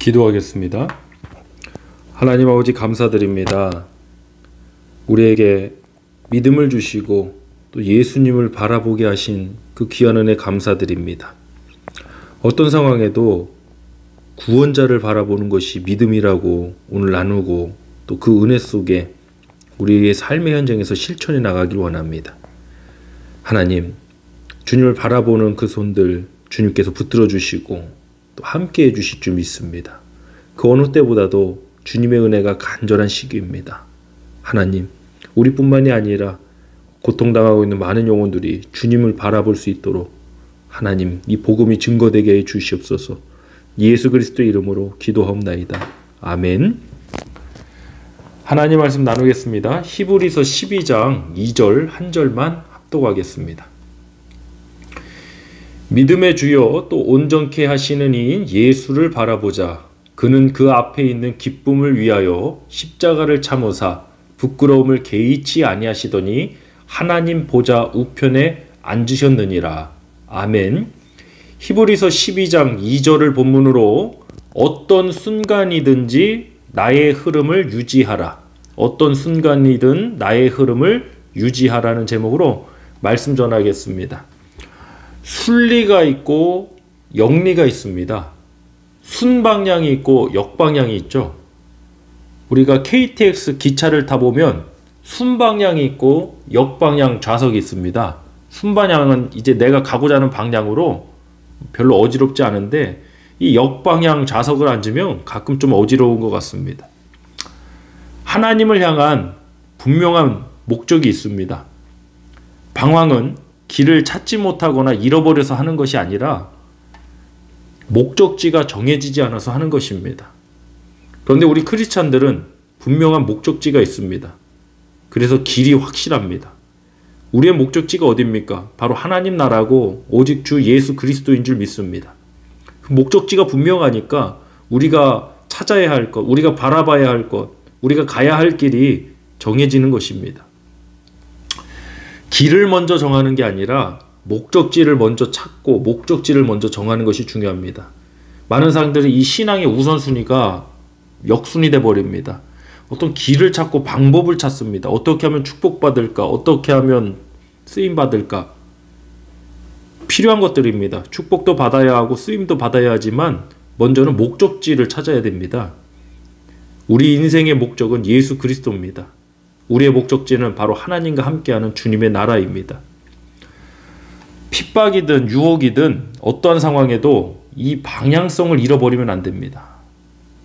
기도하겠습니다. 하나님 아버지 감사드립니다. 우리에게 믿음을 주시고 또 예수님을 바라보게 하신 그 귀한 은혜 감사드립니다. 어떤 상황에도 구원자를 바라보는 것이 믿음이라고 오늘 나누고 또 그 은혜 속에 우리의 삶의 현장에서 실천해 나가길 원합니다. 하나님, 주님을 바라보는 그 손들 주님께서 붙들어 주시고 또 함께 해 주실 줄 믿습니다. 그 어느 때보다도 주님의 은혜가 간절한 시기입니다. 하나님, 우리뿐만이 아니라 고통당하고 있는 많은 영혼들이 주님을 바라볼 수 있도록 하나님, 이 복음이 증거되게 해 주시옵소서. 예수 그리스도의 이름으로 기도하옵나이다. 아멘. 하나님 말씀 나누겠습니다. 히브리서 12장 2절 한 절만 합독하겠습니다. 믿음의 주여 또 온전케 하시는 이인 예수를 바라보자. 그는 그 앞에 있는 기쁨을 위하여 십자가를 참으사 부끄러움을 개의치 아니하시더니 하나님 보좌 우편에 앉으셨느니라. 아멘. 히브리서 12장 2절을 본문으로 어떤 순간이든지 나의 흐름을 유지하라. 어떤 순간이든 나의 흐름을 유지하라는 제목으로 말씀 전하겠습니다. 순리가 있고 역리가 있습니다. 순방향이 있고 역방향이 있죠. 우리가 KTX 기차를 타보면 순방향이 있고 역방향 좌석이 있습니다. 순방향은 이제 내가 가고자 하는 방향으로 별로 어지럽지 않은데 이 역방향 좌석을 앉으면 가끔 좀 어지러운 것 같습니다. 하나님을 향한 분명한 목적이 있습니다. 방황은 길을 찾지 못하거나 잃어버려서 하는 것이 아니라 목적지가 정해지지 않아서 하는 것입니다. 그런데 우리 크리스찬들은 분명한 목적지가 있습니다. 그래서 길이 확실합니다. 우리의 목적지가 어디입니까? 바로 하나님 나라고 오직 주 예수 그리스도인 줄 믿습니다. 그 목적지가 분명하니까 우리가 찾아야 할 것, 우리가 바라봐야 할 것, 우리가 가야 할 길이 정해지는 것입니다. 길을 먼저 정하는 게 아니라 목적지를 먼저 찾고 목적지를 먼저 정하는 것이 중요합니다. 많은 사람들이 이 신앙의 우선순위가 역순이 돼 버립니다. 어떤 길을 찾고 방법을 찾습니다. 어떻게 하면 축복받을까? 어떻게 하면 쓰임받을까? 필요한 것들입니다. 축복도 받아야 하고 쓰임도 받아야 하지만 먼저는 목적지를 찾아야 됩니다. 우리 인생의 목적은 예수 그리스도입니다. 우리의 목적지는 바로 하나님과 함께하는 주님의 나라입니다. 핍박이든 유혹이든 어떠한 상황에도 이 방향성을 잃어버리면 안 됩니다.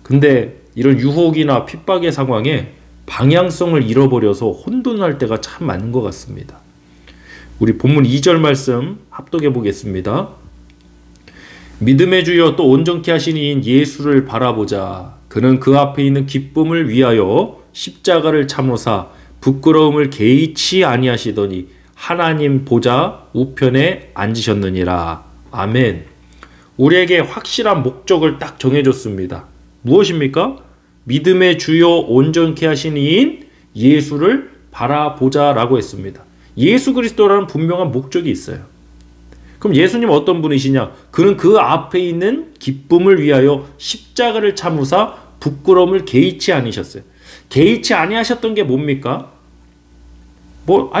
근데 이런 유혹이나 핍박의 상황에 방향성을 잃어버려서 혼돈할 때가 참 많은 것 같습니다. 우리 본문 2절 말씀 합독해 보겠습니다. 믿음의 주여 또 온전케 하신 이인 예수를 바라보자. 그는 그 앞에 있는 기쁨을 위하여 십자가를 참으사 부끄러움을 개의치 아니하시더니 하나님 보좌 우편에 앉으셨느니라. 아멘. 우리에게 확실한 목적을 딱 정해줬습니다. 무엇입니까? 믿음의 주요 온전케 하신 이인 예수를 바라보자 라고 했습니다. 예수 그리스도라는 분명한 목적이 있어요. 그럼 예수님 어떤 분이시냐? 그는 그 앞에 있는 기쁨을 위하여 십자가를 참으사 부끄러움을 개의치 아니셨어요. 개의치 아니하셨던 게 뭡니까?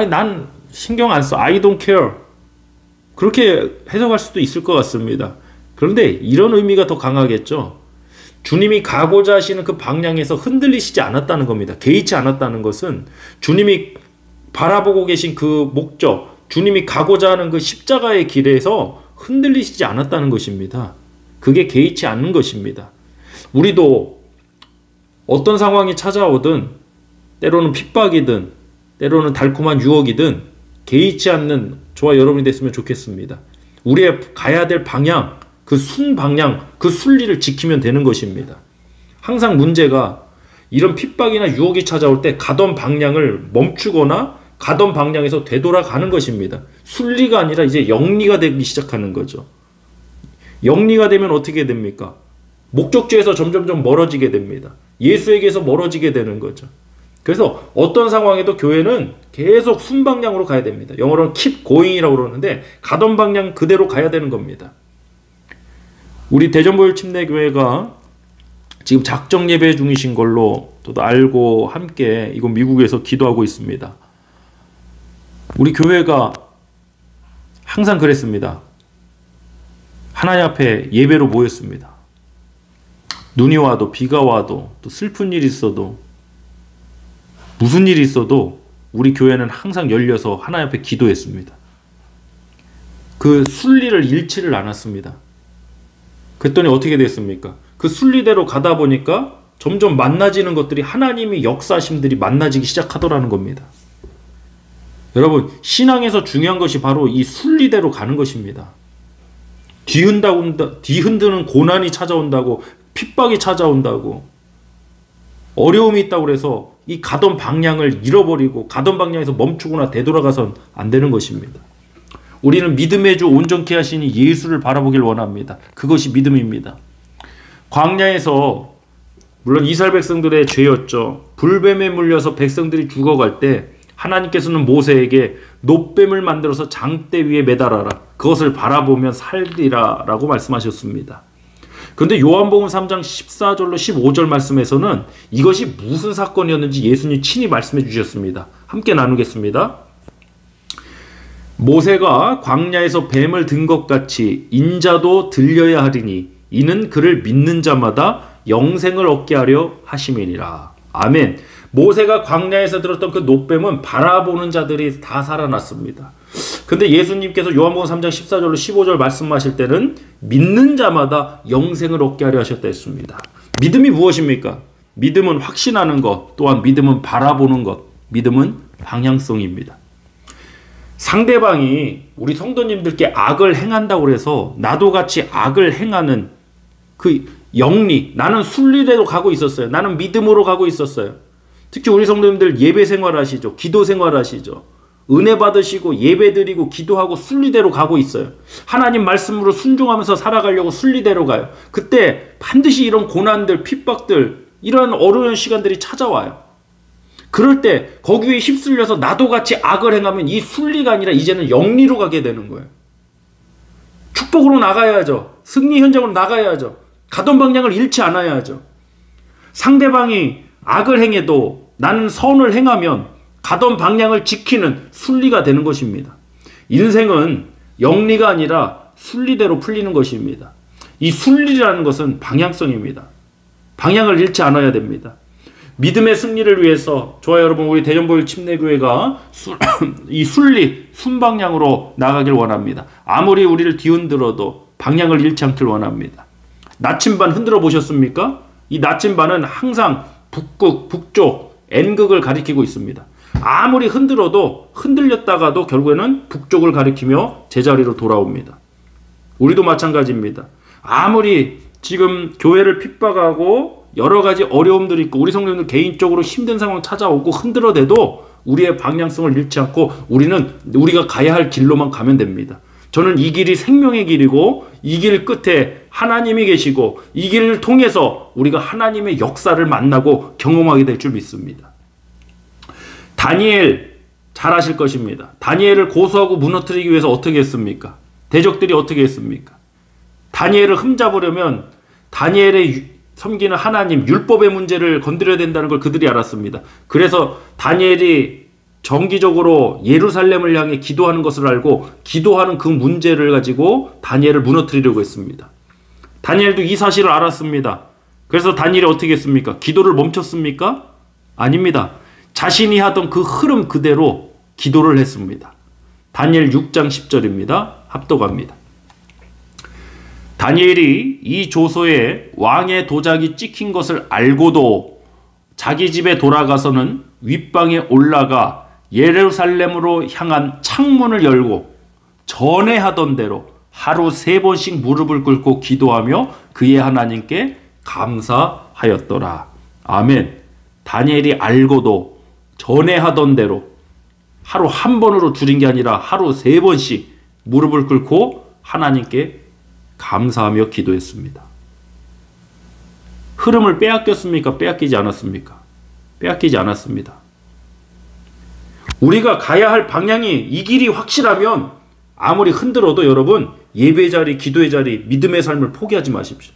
난 신경 안 써. I don't care. 그렇게 해석할 수도 있을 것 같습니다. 그런데 이런 의미가 더 강하겠죠. 주님이 가고자 하시는 그 방향에서 흔들리시지 않았다는 겁니다. 개의치 않았다는 것은 주님이 바라보고 계신 그 목적, 주님이 가고자 하는 그 십자가의 길에서 흔들리시지 않았다는 것입니다. 그게 개의치 않는 것입니다. 우리도 어떤 상황이 찾아오든 때로는 핍박이든 때로는 달콤한 유혹이든 개의치 않는 저와 여러분이 됐으면 좋겠습니다. 우리의 가야 될 방향, 그 순방향, 그 순리를 지키면 되는 것입니다. 항상 문제가 이런 핍박이나 유혹이 찾아올 때 가던 방향을 멈추거나 가던 방향에서 되돌아가는 것입니다. 순리가 아니라 이제 역리가 되기 시작하는 거죠. 역리가 되면 어떻게 됩니까? 목적지에서 점점점 멀어지게 됩니다. 예수에게서 멀어지게 되는 거죠. 그래서 어떤 상황에도 교회는 계속 순방향으로 가야 됩니다. 영어로는 keep going이라고 그러는데 가던 방향 그대로 가야 되는 겁니다. 우리 대전보혈 침례교회가 지금 작정 예배 중이신 걸로 저도 알고 함께 이곳 미국에서 기도하고 있습니다. 우리 교회가 항상 그랬습니다. 하나님 앞에 예배로 모였습니다. 눈이 와도 비가 와도 또 슬픈 일이 있어도 무슨 일이 있어도 우리 교회는 항상 열려서 하나님 앞에 기도했습니다. 그 순리를 잃지를 않았습니다. 그랬더니 어떻게 됐습니까? 그 순리대로 가다 보니까 점점 만나지는 것들이 하나님의 역사심들이 만나지기 시작하더라는 겁니다. 여러분, 신앙에서 중요한 것이 바로 이 순리대로 가는 것입니다. 뒤흔드는 고난이 찾아온다고, 핍박이 찾아온다고, 어려움이 있다고 그래서 이 가던 방향을 잃어버리고 가던 방향에서 멈추거나 되돌아가선 안 되는 것입니다. 우리는 믿음의 주 온전케 하시니 예수를 바라보길 원합니다. 그것이 믿음입니다. 광야에서 물론 이스라엘 백성들의 죄였죠. 불뱀에 물려서 백성들이 죽어갈 때 하나님께서는 모세에게 놋뱀을 만들어서 장대 위에 매달아라. 그것을 바라보면 살리라 라고 말씀하셨습니다. 그런데 요한복음 3장 14절로 15절 말씀에서는 이것이 무슨 사건이었는지 예수님 친히 말씀해 주셨습니다. 함께 나누겠습니다. 모세가 광야에서 뱀을 든 것 같이 인자도 들려야 하리니 이는 그를 믿는 자마다 영생을 얻게 하려 하심이니라. 아멘. 모세가 광야에서 들었던 그 놋뱀은 바라보는 자들이 다 살아났습니다. 근데 예수님께서 요한복음 3장 14절로 15절 말씀하실 때는 믿는 자마다 영생을 얻게 하려 하셨다 했습니다. 믿음이 무엇입니까? 믿음은 확신하는 것, 또한 믿음은 바라보는 것, 믿음은 방향성입니다. 상대방이 우리 성도님들께 악을 행한다고 해서 나도 같이 악을 행하는 그 영리, 나는 순리대로 가고 있었어요. 나는 믿음으로 가고 있었어요. 특히 우리 성도님들 예배 생활하시죠. 기도 생활하시죠. 은혜 받으시고 예배 드리고 기도하고 순리대로 가고 있어요. 하나님 말씀으로 순종하면서 살아가려고 순리대로 가요. 그때 반드시 이런 고난들, 핍박들, 이런 어려운 시간들이 찾아와요. 그럴 때 거기에 휩쓸려서 나도 같이 악을 행하면 이 순리가 아니라 이제는 영리로 가게 되는 거예요. 축복으로 나가야죠. 승리 현장으로 나가야죠. 가던 방향을 잃지 않아야죠. 상대방이 악을 행해도 나는 선을 행하면 가던 방향을 지키는 순리가 되는 것입니다. 인생은 영리가 아니라 순리대로 풀리는 것입니다. 이 순리라는 것은 방향성입니다. 방향을 잃지 않아야 됩니다. 믿음의 승리를 위해서 저와 여러분 우리 대전보일 침례교회가 이 순리, 순방향으로 나가길 원합니다. 아무리 우리를 뒤흔들어도 방향을 잃지 않길 원합니다. 나침반 흔들어 보셨습니까? 이 나침반은 항상 북극, 북쪽, N극을 가리키고 있습니다. 아무리 흔들어도 흔들렸다가도 결국에는 북쪽을 가리키며 제자리로 돌아옵니다. 우리도 마찬가지입니다. 아무리 지금 교회를 핍박하고 여러 가지 어려움들이 있고 우리 성도님들 개인적으로 힘든 상황 찾아오고 흔들어대도 우리의 방향성을 잃지 않고 우리가 가야 할 길로만 가면 됩니다. 저는 이 길이 생명의 길이고 이 길 끝에 하나님이 계시고 이 길을 통해서 우리가 하나님의 역사를 만나고 경험하게 될 줄 믿습니다. 다니엘 잘 아실 것입니다. 다니엘을 고소하고 무너뜨리기 위해서 어떻게 했습니까? 대적들이 어떻게 했습니까? 다니엘을 흠잡으려면 다니엘의 섬기는 하나님 율법의 문제를 건드려야 된다는 걸 그들이 알았습니다. 그래서 다니엘이 정기적으로 예루살렘을 향해 기도하는 것을 알고 기도하는 그 문제를 가지고 다니엘을 무너뜨리려고 했습니다. 다니엘도 이 사실을 알았습니다. 그래서 다니엘이 어떻게 했습니까? 기도를 멈췄습니까? 아닙니다. 자신이 하던 그 흐름 그대로 기도를 했습니다. 다니엘 6장 10절입니다. 합독합니다. 다니엘이 이 조서에 왕의 도장이 찍힌 것을 알고도 자기 집에 돌아가서는 윗방에 올라가 예루살렘으로 향한 창문을 열고 전에 하던 대로 하루 3번씩 무릎을 꿇고 기도하며 그의 하나님께 감사하였더라. 아멘. 다니엘이 알고도 전에 하던 대로 하루 한 번으로 줄인 게 아니라 하루 3번씩 무릎을 꿇고 하나님께 감사하며 기도했습니다. 흐름을 빼앗겼습니까? 빼앗기지 않았습니까? 빼앗기지 않았습니다. 우리가 가야 할 방향이 이 길이 확실하면 아무리 흔들어도 여러분 예배의 자리, 기도의 자리, 믿음의 삶을 포기하지 마십시오.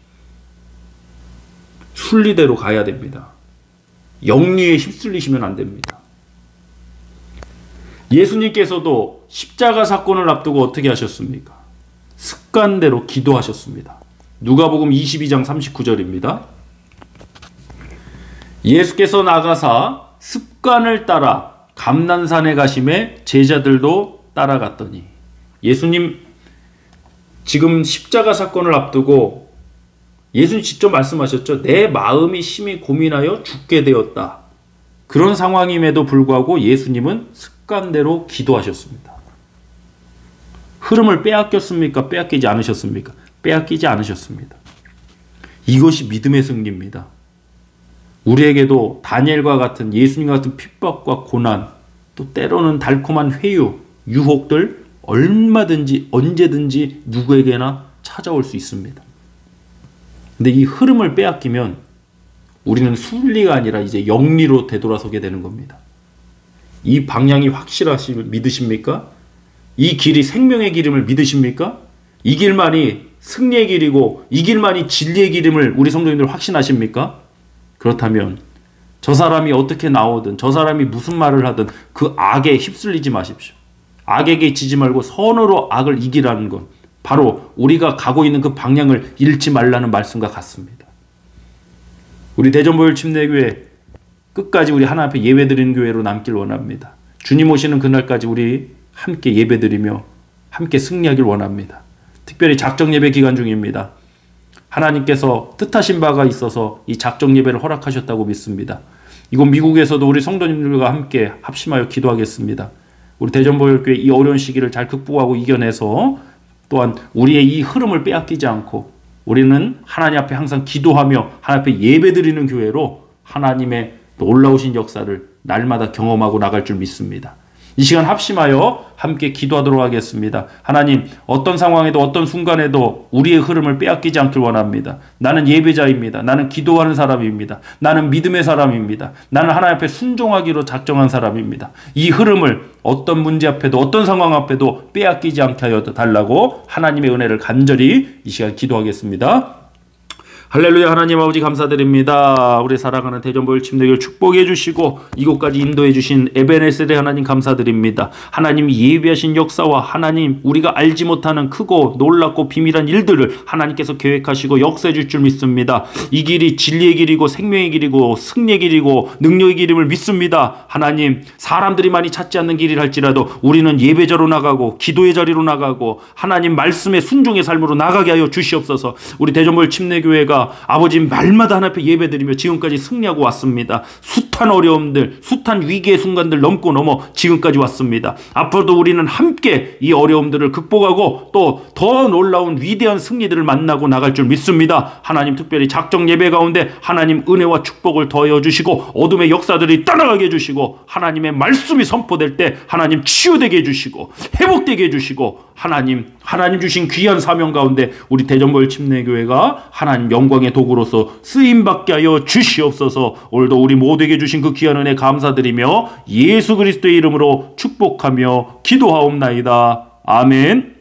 순리대로 가야 됩니다. 영리에 휩쓸리시면 안 됩니다. 예수님께서도 십자가 사건을 앞두고 어떻게 하셨습니까? 습관대로 기도하셨습니다. 누가복음 22장 39절입니다. 예수께서 나가사 습관을 따라 감난산에 가심에 제자들도 따라갔더니, 예수님 지금 십자가 사건을 앞두고 예수님 직접 말씀하셨죠. 내 마음이 심히 고민하여 죽게 되었다. 그런 상황임에도 불구하고 예수님은 습관대로 기도하셨습니다. 흐름을 빼앗겼습니까? 빼앗기지 않으셨습니까? 빼앗기지 않으셨습니다. 이것이 믿음의 승리입니다. 우리에게도 다니엘과 같은, 예수님과 같은 핍박과 고난, 또 때로는 달콤한 회유, 유혹들 얼마든지 언제든지 누구에게나 찾아올 수 있습니다. 근데 이 흐름을 빼앗기면 우리는 순리가 아니라 이제 영리로 되돌아서게 되는 겁니다. 이 방향이 확실하시 믿으십니까? 이 길이 생명의 길임을 믿으십니까? 이 길만이 승리의 길이고 이 길만이 진리의 길임을 우리 성도님들 확신하십니까? 그렇다면 저 사람이 어떻게 나오든, 저 사람이 무슨 말을 하든 그 악에 휩쓸리지 마십시오. 악에게 지지 말고 선으로 악을 이기라는 건 바로 우리가 가고 있는 그 방향을 잃지 말라는 말씀과 같습니다. 우리 대전보혈 침례교회 끝까지 우리 하나님 앞에 예배드리는 교회로 남길 원합니다. 주님 오시는 그날까지 우리 함께 예배드리며 함께 승리하길 원합니다. 특별히 작정 예배 기간 중입니다. 하나님께서 뜻하신 바가 있어서 이 작정 예배를 허락하셨다고 믿습니다. 이곳 미국에서도 우리 성도님들과 함께 합심하여 기도하겠습니다. 우리 대전보혈교회 이 어려운 시기를 잘 극복하고 이겨내서 또한 우리의 이 흐름을 빼앗기지 않고 우리는 하나님 앞에 항상 기도하며 하나님 앞에 예배드리는 교회로 하나님의 놀라우신 역사를 날마다 경험하고 나갈 줄 믿습니다. 이 시간 합심하여 함께 기도하도록 하겠습니다. 하나님, 어떤 상황에도 어떤 순간에도 우리의 흐름을 빼앗기지 않길 원합니다. 나는 예배자입니다. 나는 기도하는 사람입니다. 나는 믿음의 사람입니다. 나는 하나님 앞에 순종하기로 작정한 사람입니다. 이 흐름을 어떤 문제 앞에도 어떤 상황 앞에도 빼앗기지 않게 하여 달라고 하나님의 은혜를 간절히 이 시간 기도하겠습니다. 할렐루야. 하나님 아버지 감사드립니다. 우리 사랑하는 대전보혈 침례교를 축복해 주시고 이곳까지 인도해 주신 에베네셀의 하나님 감사드립니다. 하나님이 예비하신 역사와 하나님 우리가 알지 못하는 크고 놀랍고 비밀한 일들을 하나님께서 계획하시고 역사해 줄 줄 믿습니다. 이 길이 진리의 길이고 생명의 길이고 승리의 길이고 능력의 길임을 믿습니다. 하나님, 사람들이 많이 찾지 않는 길이라 할지라도 우리는 예배자로 나가고 기도의 자리로 나가고 하나님 말씀의 순종의 삶으로 나가게 하여 주시옵소서. 우리 대전보혈 침례교회가 아버지 말마다 하나님 앞에 예배드리며 지금까지 승리하고 왔습니다. 숱한 어려움들, 숱한 위기의 순간들 넘어 지금까지 왔습니다. 앞으로도 우리는 함께 이 어려움들을 극복하고 또 더 놀라운 위대한 승리들을 만나고 나갈 줄 믿습니다. 하나님, 특별히 작정 예배 가운데 하나님 은혜와 축복을 더하여 주시고 어둠의 역사들이 떠나가게 해주시고 하나님의 말씀이 선포될 때 하나님 치유되게 해주시고 회복되게 해주시고 하나님 주신 귀한 사명 가운데 우리 대전보혈 침례교회가 하나님 영광의 도구로서 쓰임받게 하여 주시옵소서. 오늘도 우리 모두에게 주신 그 귀한 은혜 감사드리며 예수 그리스도의 이름으로 축복하며 기도하옵나이다. 아멘.